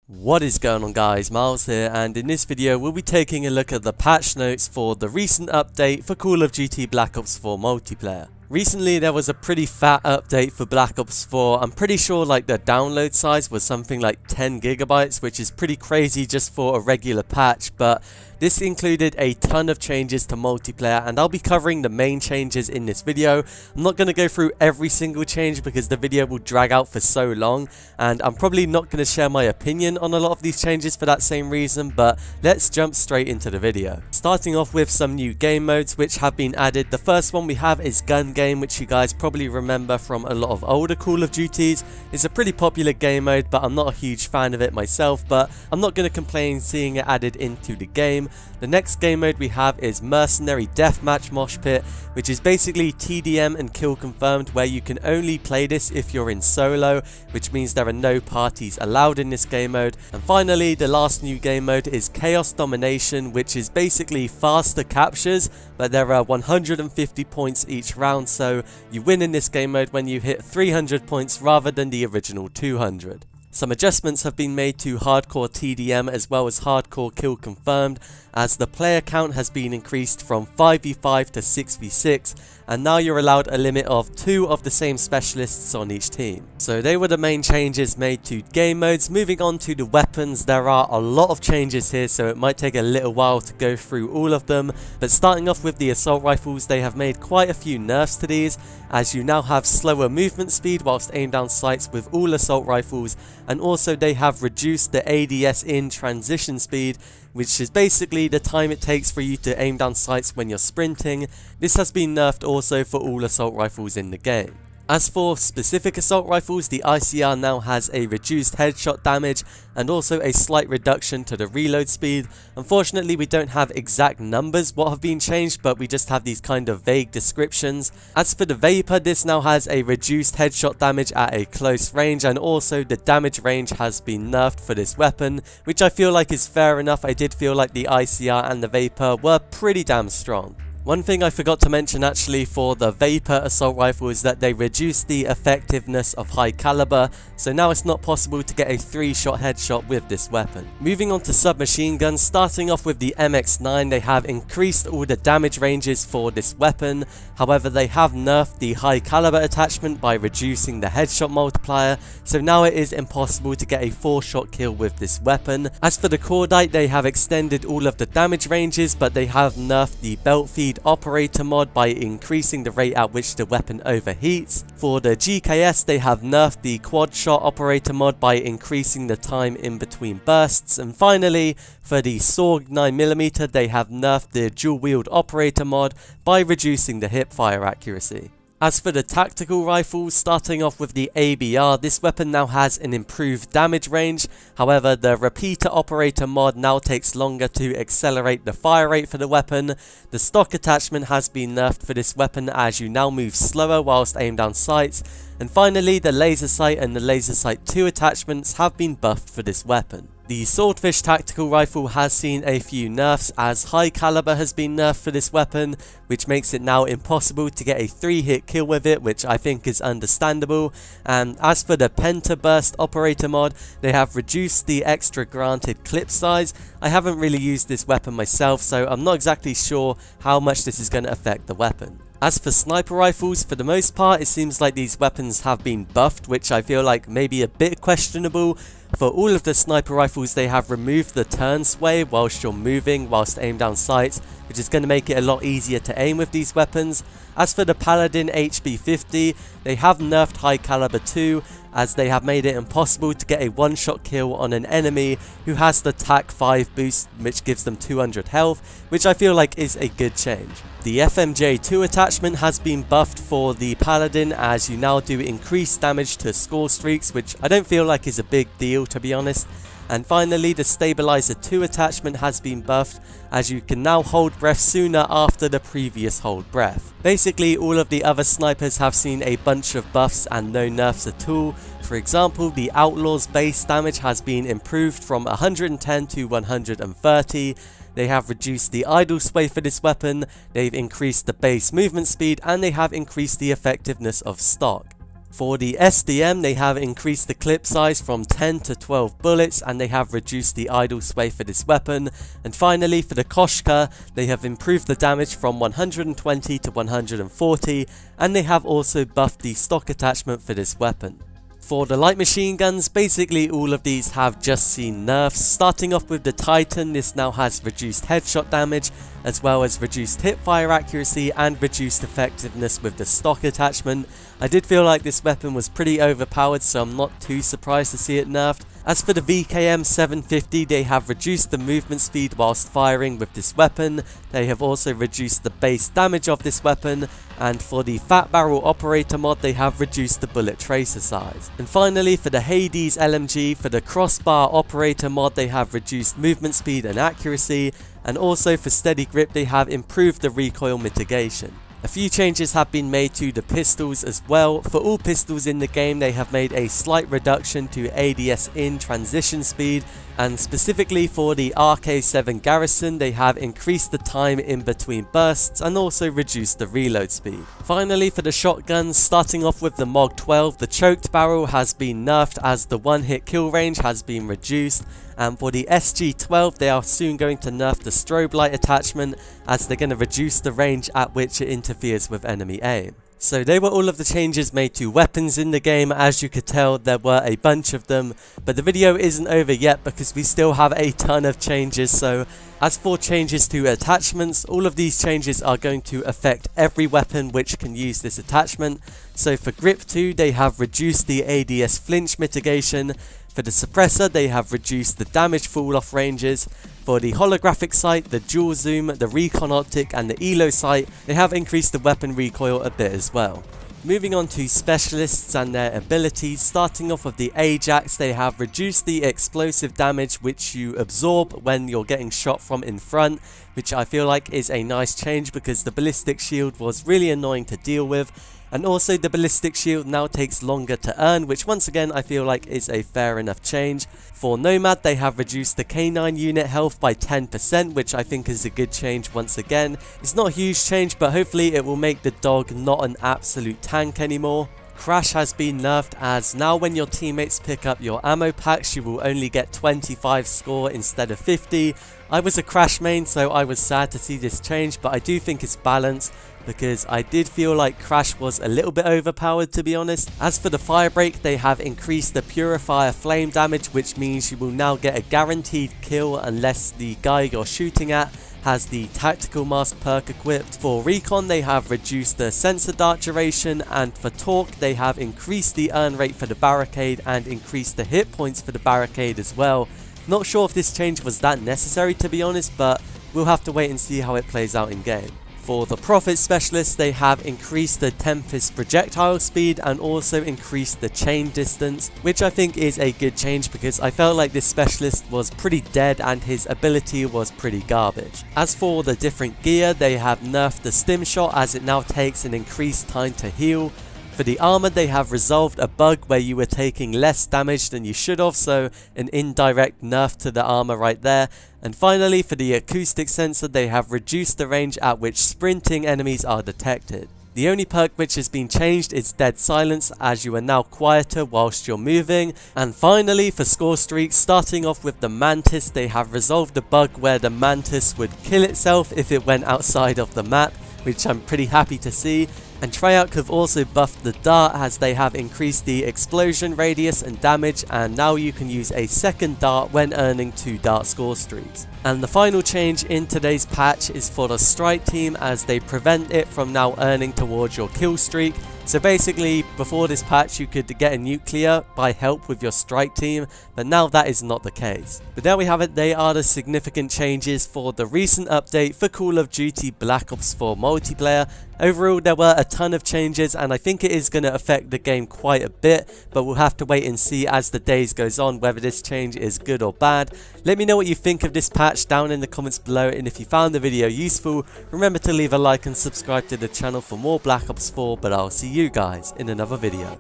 What is going on, guys? Miles here, and in this video we'll be taking a look at the patch notes for the recent update for Call of Duty Black Ops 4 multiplayer. Recently there was a pretty fat update for Black Ops 4. I'm pretty sure like the download size was something like 10 gigabytes, which is pretty crazy just for a regular patch, but this included a ton of changes to multiplayer, and I'll be covering the main changes in this video. I'm not going to go through every single change because the video will drag out for so long, and I'm probably not going to share my opinion on a lot of these changes for that same reason, but let's jump straight into the video. Starting off with some new game modes which have been added. The first one we have is Gun Game, which you guys probably remember from a lot of older Call of Duties. It's a pretty popular game mode, but I'm not a huge fan of it myself, but I'm not going to complain seeing it added into the game. The next game mode we have is Mercenary Deathmatch Mosh Pit, which is basically TDM and kill confirmed, where you can only play this if you're in solo, which means there are no parties allowed in this game mode. And finally, the last new game mode is Chaos Domination, which is basically faster captures, but there are 150 points each round, so you win in this game mode when you hit 300 points rather than the original 200. Some adjustments have been made to Hardcore TDM as well as Hardcore Kill Confirmed, as the player count has been increased from 5v5 to 6v6, and now you're allowed a limit of 2 of the same specialists on each team. So they were the main changes made to game modes. Moving on to the weapons, there are a lot of changes here, so it might take a little while to go through all of them, but starting off with the assault rifles, they have made quite a few nerfs to these, as you now have slower movement speed whilst aim down sights with all assault rifles, and also they have reduced the ADS in transition speed, which is basically the time it takes for you to aim down sights when you're sprinting. This has been nerfed also for all assault rifles in the game. As for specific assault rifles, the ICR now has a reduced headshot damage and also a slight reduction to the reload speed. Unfortunately, we don't have exact numbers what have been changed, but we just have these kind of vague descriptions. As for the Vapor, this now has a reduced headshot damage at a close range, and also the damage range has been nerfed for this weapon, which I feel like is fair enough. I did feel like the ICR and the Vapor were pretty damn strong. One thing I forgot to mention actually for the Vapor assault rifle is that they reduced the effectiveness of high caliber, so now it's not possible to get a 3-shot headshot with this weapon. Moving on to submachine guns, starting off with the MX9, they have increased all the damage ranges for this weapon. However, they have nerfed the high caliber attachment by reducing the headshot multiplier, so now it is impossible to get a 4-shot kill with this weapon. As for the Cordite, they have extended all of the damage ranges, but they have nerfed the belt feed operator mod by increasing the rate at which the weapon overheats. For the GKS, they have nerfed the quad shot operator mod by increasing the time in between bursts. And finally, for the SORG 9mm, they have nerfed the dual wield operator mod by reducing the hip fire accuracy. As for the tactical rifles, starting off with the ABR, this weapon now has an improved damage range. However, the repeater operator mod now takes longer to accelerate the fire rate for the weapon. The stock attachment has been nerfed for this weapon, as you now move slower whilst aim down sights. And finally, the laser sight and the laser sight 2 attachments have been buffed for this weapon. The Swordfish tactical rifle has seen a few nerfs, as high caliber has been nerfed for this weapon, which makes it now impossible to get a 3-hit kill with it, which I think is understandable. And as for the Penta Burst operator mod, they have reduced the extra granted clip size. I haven't really used this weapon myself, so I'm not exactly sure how much this is going to affect the weapon. As for sniper rifles, for the most part it seems like these weapons have been buffed, which I feel like may be a bit questionable. For all of the sniper rifles, they have removed the turn sway whilst you're moving whilst aim down sights, which is going to make it a lot easier to aim with these weapons. As for the Paladin HB50, they have nerfed high caliber 2, as they have made it impossible to get a 1-shot kill on an enemy who has the TAC 5 boost, which gives them 200 health, which I feel like is a good change. The FMJ2 attachment has been buffed for the Paladin, as you now do increased damage to score streaks, which I don't feel like is a big deal, to be honest. And finally, the Stabilizer 2 attachment has been buffed, as you can now hold breath sooner after the previous hold breath. Basically, all of the other snipers have seen a bunch of buffs and no nerfs at all. For example, the Outlaw's base damage has been improved from 110 to 130. They have reduced the idle sway for this weapon, they've increased the base movement speed, and they have increased the effectiveness of stock. For the SDM, they have increased the clip size from 10 to 12 bullets, and they have reduced the idle sway for this weapon. And finally, for the Koshka, they have improved the damage from 120 to 140, and they have also buffed the stock attachment for this weapon. For the light machine guns, basically all of these have just seen nerfs. Starting off with the Titan, this now has reduced headshot damage, as well as reduced hipfire accuracy and reduced effectiveness with the stock attachment. I did feel like this weapon was pretty overpowered, so I'm not too surprised to see it nerfed. As for the VKM 750, they have reduced the movement speed whilst firing with this weapon. They have also reduced the base damage of this weapon, and for the Fat Barrel Operator mod, they have reduced the bullet tracer size. And finally, for the Hades LMG, for the Crossbar Operator mod, they have reduced movement speed and accuracy, and also for Steady Grip, they have improved the recoil mitigation. A few changes have been made to the pistols as well. For all pistols in the game, they have made a slight reduction to ADS in transition speed, and specifically for the RK7 Garrison, they have increased the time in between bursts and also reduced the reload speed. Finally, for the shotguns, starting off with the MOG 12, the choked barrel has been nerfed as the one-hit kill range has been reduced, and for the SG12, they are soon going to nerf the strobe light attachment as they're going to reduce the range at which it interferes with enemy aim. So they were all of the changes made to weapons in the game. As you could tell, there were a bunch of them, but the video isn't over yet because we still have a ton of changes. So as for changes to attachments, all of these changes are going to affect every weapon which can use this attachment. So for Grip 2, they have reduced the ADS flinch mitigation. For the suppressor, they have reduced the damage fall off ranges. For the holographic sight, the dual zoom, the recon optic and the elo sight, they have increased the weapon recoil a bit as well. Moving on to specialists and their abilities, starting off with the Ajax, they have reduced the explosive damage which you absorb when you're getting shot from in front, which I feel like is a nice change because the ballistic shield was really annoying to deal with. And also the ballistic shield now takes longer to earn, which once again I feel like is a fair enough change. For Nomad, they have reduced the K9 unit health by 10%, which I think is a good change once again. It's not a huge change, but hopefully it will make the dog not an absolute tank anymore. Crash has been nerfed, as now when your teammates pick up your ammo packs, you will only get 25 score instead of 50. I was a Crash main, so I was sad to see this change, but I do think it's balanced, because I did feel like Crash was a little bit overpowered, to be honest. As for the Firebreak, they have increased the Purifier flame damage, which means you will now get a guaranteed kill unless the guy you're shooting at has the Tactical Mask perk equipped. For Recon, they have reduced the sensor dart duration, and for Torque, they have increased the earn rate for the barricade and increased the hit points for the barricade as well. Not sure if this change was that necessary, to be honest, but we'll have to wait and see how it plays out in game. For the Prophet Specialist, they have increased the Tempest projectile speed and also increased the chain distance, which I think is a good change because I felt like this specialist was pretty dead and his ability was pretty garbage. As for the different gear, they have nerfed the stim shot as it now takes an increased time to heal. For the armor, they have resolved a bug where you were taking less damage than you should have, so an indirect nerf to the armor right there. And finally, for the acoustic sensor, they have reduced the range at which sprinting enemies are detected. The only perk which has been changed is Dead Silence, as you are now quieter whilst you're moving. And finally, for score streaks, starting off with the Mantis, they have resolved a bug where the Mantis would kill itself if it went outside of the map, which I'm pretty happy to see. And Treyarch have also buffed the dart as they have increased the explosion radius and damage, and now you can use a second dart when earning 2 dart score streaks. And the final change in today's patch is for the strike team, as they prevent it from now earning towards your kill streak. So basically, before this patch you could get a nuclear by help with your strike team, but now that is not the case. But there we have it, they are the significant changes for the recent update for Call of Duty Black Ops 4 multiplayer. Overall, there were a ton of changes, and I think it is going to affect the game quite a bit, but we'll have to wait and see as the days goes on whether this change is good or bad. Let me know what you think of this patch down in the comments below, and if you found the video useful, remember to leave a like and subscribe to the channel for more Black Ops 4, but I'll see you guys in another video.